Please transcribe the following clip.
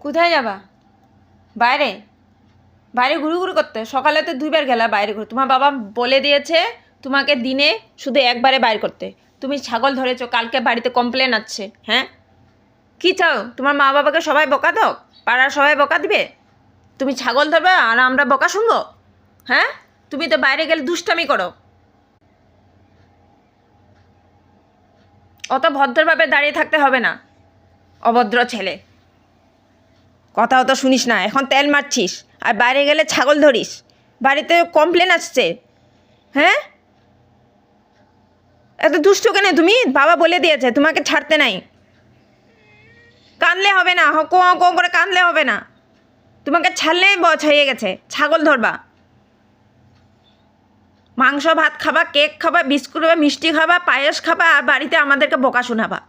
কোথায় যাবা? বাইরে? বাইরে ঘুরু করতে? সকালে তো 2বার গেলা বাইরে ঘুরে। তোমার বাবা বলে দিয়েছে তোমাকে দিনে শুধু একবারে বাইর করতে। তুমি ছাগল ধরেছো, কালকে বাড়িতে কমপ্লেন আসছে। হ্যাঁ, কি চাও? তোমার মা বাবাকে সবাই বকা দাও? পাড়ার সবাই বকা দিবে? তুমি ছাগল ধরবে আর আমরা বকা শুনবো? হ্যাঁ, তুমি তো বাইরে গেলে দুষ্টামি করো। অত ভদ্রভাবে দাঁড়িয়ে থাকতে হবে না, অভদ্র ছেলে। কথা অত শুনিস না, এখন তেল মারছিস আর বাইরে গেলে ছাগল ধরিস। বাড়িতে কমপ্লেন আসছে। হ্যাঁ, এত দুষ্ট কেন তুমি? বাবা বলে দিয়েছে তোমাকে ছাড়তে নাই। কানলে হবে না, হো কো করে কানলে হবে না। তোমাকে ছাড়লেই বছ হয়ে গেছে, ছাগল ধরবা। মাংস ভাত খাবা, কেক খাবা, বিস্কুট খাবা, মিষ্টি খাবা, পায়েস খাবা আর বাড়িতে আমাদেরকে বকা শোনাবা।